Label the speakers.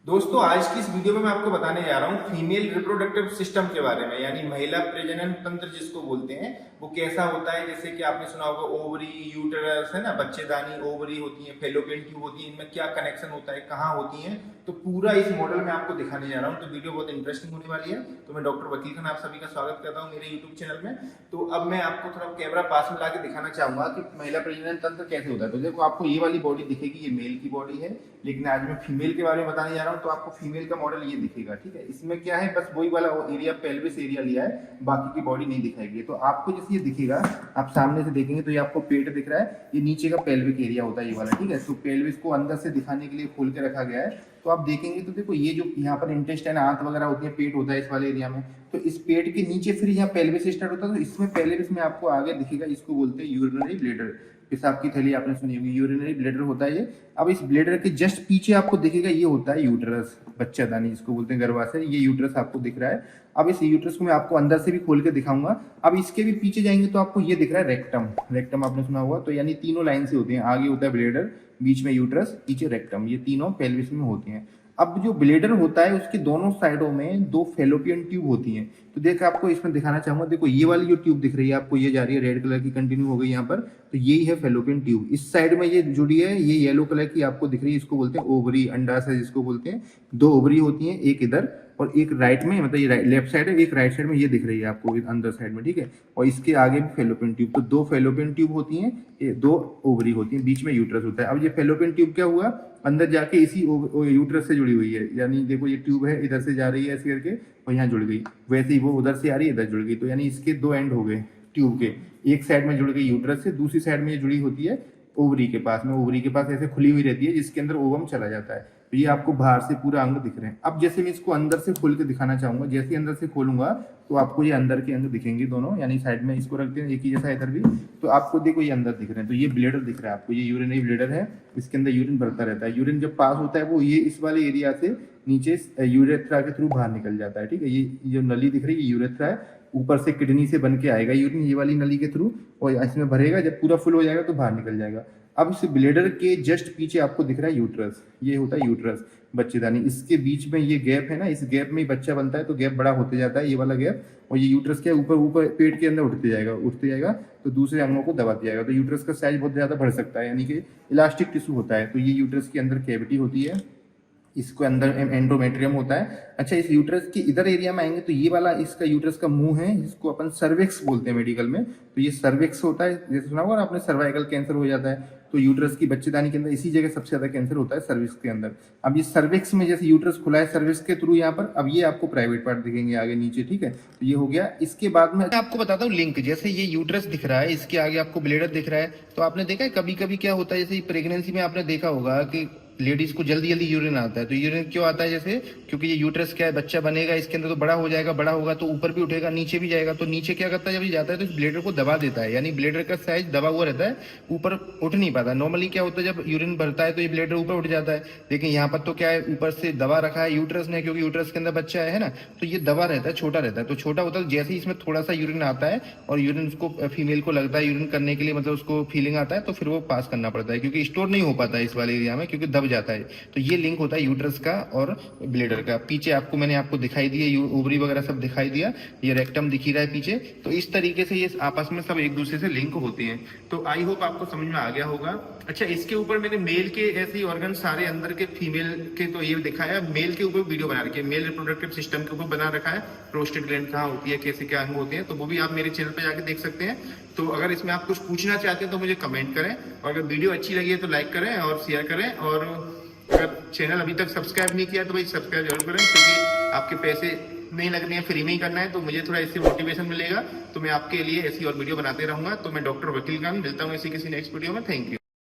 Speaker 1: दोस्तों आज की इस वीडियो में मैं आपको बताने जा रहा हूँ फीमेल रिप्रोडक्टिव सिस्टम के बारे में, यानी महिला प्रजनन तंत्र जिसको बोलते हैं वो कैसा होता है। जैसे कि आपने सुना होगा ओवरी, यूटेरस है ना, बच्चेदानी, ओवरी होती है, फेलोपियन ट्यूब होती है, इनमें क्या कनेक्शन होता है, कहाँ होती है, तो पूरा इस मॉडल में आपको दिखाने जा रहा हूँ। तो वीडियो बहुत इंटरेस्टिंग होने वाली है। तो मैं डॉक्टर वकील खान आप सभी का स्वागत करता हूँ मेरे यूट्यूब चैनल में। तो अब मैं आपको थोड़ा कैमरा पास में लाके दिखाना चाहूंगा कि महिला प्रजनन तंत्र कैसे होता है। तो देखो आपको ये वाली बॉडी दिखेगी, ये मेल की बॉडी है, लेकिन आज मैं फीमेल के बारे में बताने जा रहा हूँ। तो आपको फीमेल का मॉडल ये दिखेगा, ठीक है। इसमें क्या है, बस वही वाला एरिया पेल्विस एरिया लिया है, बाकी की बॉडी नहीं दिखाएगी। तो आपको जैसे ये दिखेगा, आप सामने से देखेंगे तो ये आपको पेट दिख रहा है, ये नीचे का पेल्विक एरिया होता है ये वाला, ठीक है। तो पेल्विस को अंदर से दिखाने के लिए खोल के रखा गया है। तो आप देखेंगे तो देखो ये जो यहाँ पर इंटेस्टाइन, आंत वगैरह होती है, पेट होता है इस वाले एरिया में। तो इस पेट के नीचे फिर यहाँ पेल्विस स्टार्ट होता है। तो इसमें पेल्विस में आपको आगे दिखेगा, इसको बोलते हैं यूरिनरी ब्लैडर। पेशाब की थैली आपने सुनी होगी, यूरिनरी ब्लैडर होता है ये। अब इस ब्लैडर के जस्ट पीछे आपको दिखेगा, ये होता है यूट्रस, बच्चादानी जिसको बोलते हैं, गर्भाशय। ये यूट्रस आपको दिख रहा है। अब इस यूट्रस को मैं आपको अंदर से भी खोल के दिखाऊंगा। अब इसके भी पीछे जाएंगे तो आपको ये दिख रहा है रेक्टम। रेक्टम आपने सुना होगा। तो यानी तीनों लाइन से होती हैं, आगे होता है ब्लैडर, बीच में यूट्रस, पीछे रेक्टम, ये तीनों पेल्विस में होती हैं। अब जो ब्लैडर होता है उसके दोनों साइडों में दो फेलोपियन ट्यूब होती हैं। तो देख आपको इसमें दिखाना चाहूंगा, देखो ये वाली जो ट्यूब दिख रही है आपको, ये जा रही है रेड कलर की, कंटिन्यू हो गई यहाँ पर, तो यही है फेलोपियन ट्यूब। इस साइड में ये जुड़ी है, ये येलो कलर की आपको दिख रही है, इसको बोलते हैं ओवरी, अंडाशय जिसको बोलते हैं। दो ओवरी होती हैं, एक इधर और एक राइट में, मतलब ये लेफ्ट साइड है, एक राइट साइड में, ये दिख रही है आपको अंदर साइड में, ठीक है। और इसके आगे भी फेलोपियन ट्यूब। तो दो फेलोपियन ट्यूब होती हैं, दो ओवरी होती हैं, बीच में यूट्रस होता है। अब ये फेलोपियन ट्यूब क्या हुआ, अंदर जाके इसी यूट्रस से जुड़ी हुई है। यानी देखो ये ट्यूब है, इधर से जा रही है ऐसे करके और यहाँ जुड़ गई, वैसे ही वो उधर से आ रही है, इधर जुड़ गई। तो यानी इसके दो एंड हो गए ट्यूब के, एक साइड में जुड़ गई यूट्रस से, दूसरी साइड में ये जुड़ी होती है ओवरी के पास में। ओवरी के पास ऐसे खुली हुई रहती है जिसके अंदर ओवम चला जाता है। तो ये आपको बाहर से पूरा अंग दिख रहे हैं। अब जैसे मैं इसको अंदर से खोल के दिखाना चाहूंगा, जैसे अंदर से खोलूंगा तो आपको ये अंदर के अंग दिखेंगे दोनों, यानी साइड में इसको रखते हैं एक ही जैसा इधर भी। तो आपको देखो ये अंदर दिख रहे हैं। तो ये ब्लैडर दिख रहा है आपको, ये यूरिनरी ब्लैडर है, इसके अंदर यूरिन भरता रहता है। यूरिन जब पास होता है वो ये इस वाले एरिया से नीचे यूरेथ्रा के थ्रू बाहर निकल जाता है, ठीक है। ये जो नली दिख रही है ये यूरेथ्रा है, ऊपर से किडनी से बन के आएगा यूरिन ये वाली नली के थ्रू, और इसमें भरेगा, जब पूरा फुल हो जाएगा तो बाहर निकल जाएगा। अब इस ब्लैडर के जस्ट पीछे आपको दिख रहा है यूट्रस, ये होता है यूट्रस, बच्चेदानी। इसके बीच में ये गैप है ना, इस गैप में ही बच्चा बनता है। तो गैप बड़ा होते जाता है, ये वाला गैप, और ये यूट्रस के ऊपर ऊपर पेट के अंदर उठते जाएगा तो दूसरे अंगों को दबाते जाएगा। तो यूट्रस का साइज बहुत ज्यादा बढ़ सकता है, यानी कि इलास्टिक टिश्यू होता है। तो ये यूट्रस के अंदर कैविटी होती है, इसको अंदर एंडोमेट्रियम होता है। अच्छा, इस यूट्रस के इधर एरिया में आएंगे तो ये वाला इसका यूट्रस का मुंह है, जिसको अपन सर्विक्स बोलते हैं मेडिकल में। तो ये सर्विक्स होता है, जैसे सुना होगा आपने सर्वाइकल कैंसर हो जाता है, तो यूट्रस की बच्चेदानी के अंदर इसी जगह सबसे ज्यादा कैंसर होता है, सर्विक्स के अंदर। अब ये सर्विक्स में जैसे यूट्रस खुला है सर्विक्स के थ्रू यहाँ पर, अब ये आपको प्राइवेट पार्ट दिखेंगे आगे नीचे, ठीक है। तो ये हो गया। इसके बाद में आपको बताता हूँ लिंक, जैसे ये यूट्रस दिख रहा है, इसके आगे आपको ब्लैडर दिख रहा है। तो आपने देखा है कभी कभी क्या होता है, जैसे प्रेगनेंसी में आपने देखा होगा कि लेडीज को जल्दी जल्दी यूरिन आता है। तो यूरिन क्यों आता है, जैसे क्योंकि ये यूट्रस क्या है, बच्चा बनेगा इसके अंदर, तो बड़ा हो जाएगा, बड़ा होगा तो ऊपर भी उठेगा, नीचे भी जाएगा। तो नीचे क्या करता है, जब ये जाता है तो इस ब्लैडर को दबा देता है, यानी ब्लैडर का साइज दबा हुआ रहता है, ऊपर उठ नहीं पाता। नॉर्मली क्या होता है, जब यूरिन भरता है तो ये ब्लैडर ऊपर उठ जाता है, लेकिन यहाँ पर तो क्या है, ऊपर से दबा रखा है यूट्रस ने, क्योंकि यूट्रस के अंदर बच्चा है ना, तो ये दबा रहता है, छोटा रहता है। तो छोटा होता है, जैसे ही इसमें थोड़ा सा यूरिन आता है और यूरिन उसको फीमेल को लगता है यूरिन करने के लिए, मतलब उसको फीलिंग आता है, तो फिर वो पास करना पड़ता है, क्योंकि स्टोर नहीं हो पाता है इस वाले एरिया में, क्योंकि दब जाता है। तो ये लिंक होता है यूट्रस का और ब्लैडर का। पीछे मैंने आपको दिखाई दिया, ओवरी वगैरह सब दिखाई दिया, ये रेक्टम दिख ही रहा है पीछे। तो इस तरीके से ये आपस में सब एक दूसरे से लिंक होते हैं। तो आई होप आपको समझ में आ गया होगा। अच्छा, इसके ऊपर मैंने मेल के ऐसे ही ऑर्गन सारे अंदर के, फीमेल के तो ये दिखाया, मेल के ऊपर वीडियो बना रखी है, मेल रिप्रोडक्टिव सिस्टम के ऊपर बना रखा है, प्रोस्टेट ग्लैंड कहाँ होती है, कैसे क्या अंग होते हैं, तो वो भी आप मेरे चैनल पर जाकर देख सकते हैं। तो अगर इसमें आप कुछ पूछना चाहते हैं तो मुझे कमेंट करें, और अगर वीडियो अच्छी लगी है तो लाइक करें और शेयर करें, और अगर चैनल अभी तक सब्सक्राइब नहीं किया तो भाई सब्सक्राइब जरूर करें, क्योंकि आपके पैसे नहीं लगने हैं, फ्री में ही करना है, तो मुझे थोड़ा इससे मोटिवेशन मिलेगा। तो मैं आपके लिए ऐसी और वीडियो बनाते रहूंगा। तो मैं डॉक्टर वकील खान, मिलता हूँ ऐसी किसी नेक्स्ट वीडियो में। Thank you.